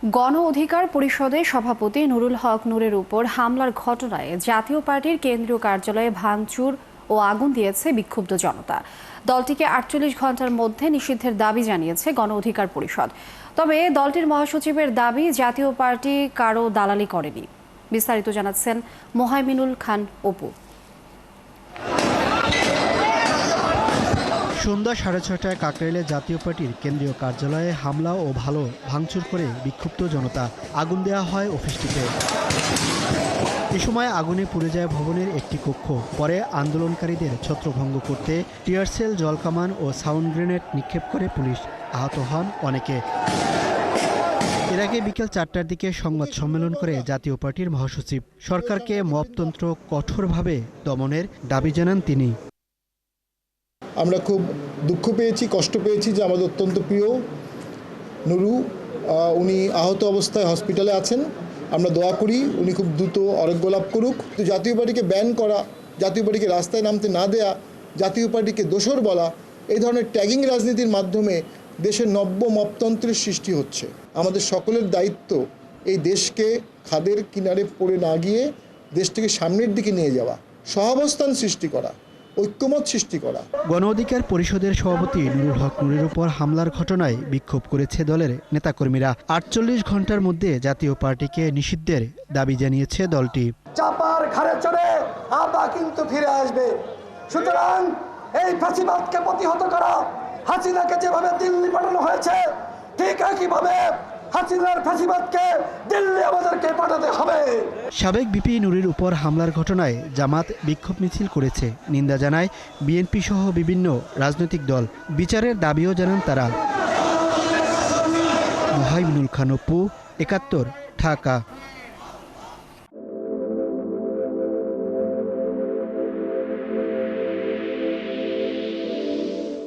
গণ অধিকার পরিষদের সভাপতি নুরুল হক নূরের উপর হামলার ঘটনায় জাতীয় পার্টির কেন্দ্রীয় কার্যালয়ে ভাঙচুর ও আগুন দিয়েছে বিক্ষুব্ধ জনতা। দলটিকে ৪৮ ঘন্টার মধ্যে নিষিদ্ধের দাবি জানিয়েছে গণ অধিকার পরিষদ। তবে দলটির মহাসচিবের দাবি, জাতীয় পার্টি কারো দালালি করেনি। বিস্তারিত জানাচ্ছেন মোহাইমিনুল খান অপু। সন্ধ্যা ৬:৩০টায় কাকরাইলে জাতীয় পার্টির কেন্দ্রীয় কার্যালয়ে হামলা ও ভাঙচুর করে বিক্ষুব্ধ জনতা। আগুন দেওয়া হয় অফিসটিতে। এ সময় আগুনে পুড়ে যায় ভবনের একটি কক্ষ। পরে আন্দোলনকারীদের ছত্রভঙ্গ করতে টিয়ারশেল, জলকামান ও সাউন্ড গ্রেনেড নিক্ষেপ করে পুলিশ। আহত হন অনেকে। এর আগে বিকেল ৪টার দিকে সংবাদ সম্মেলন করে জাতীয় পার্টির মহাসচিব সরকারকে মবতন্ত্র কঠোরভাবে দমনের দাবি জানান তিনি। আমরা খুব দুঃখ পেয়েছি, কষ্ট পেয়েছি যে আমাদের অত্যন্ত প্রিয় নুরু, উনি আহত অবস্থায় হসপিটালে আছেন। আমরা দোয়া করি উনি খুব দ্রুত আরোগ্য লাভ করুক। তো জাতীয় পার্টিকে ব্যান করা, জাতীয় পার্টিকে রাস্তায় নামতে না দেয়া, জাতীয় পার্টিকে দোসর বলা, এই ধরনের ট্যাগিং রাজনীতির মাধ্যমে দেশের নব্য মপতন্ত্রের সৃষ্টি হচ্ছে। আমাদের সকলের দায়িত্ব এই দেশকে খাদের কিনারে পড়ে না গিয়ে দেশটাকে সামনের দিকে নিয়ে যাওয়া, সহাবস্থান সৃষ্টি করা, ঐক্যমত সৃষ্টি করা। গণ অধিকার পরিষদের সভাপতি নুরুল হক নূরের উপর হামলার ঘটনায় বিক্ষোভ করেছে দলের নেতাকর্মীরা। ৪৮ ঘন্টার মধ্যে জাতীয় পার্টিকে নিষিদ্ধের দাবি জানিয়েছে দলটি। চাপার ঘাড়ে চড়ে আবা কিন্তু ফিরে আসবে। সুতরাং এই ফাঁসিবাদকে প্রতিহত করা, হাসিনাকে যেভাবে দিল্লি পাঠানো হয়েছে, ঠিক একইভাবে হাসিনার ফাঁসিবাদকে দিল্লি আমাদেরকে পাঠাতে হবে। সাবেক বিপি নুরের উপর হামলার ঘটনায় জামাত বিক্ষোভ মিছিল করেছে। নিন্দা জানায় বিএনপি সহ বিভিন্ন রাজনৈতিক দল। বিচারের দাবিও জানান তারা। মোহাইমিনুল খান অপু, ৭১, ঢাকা।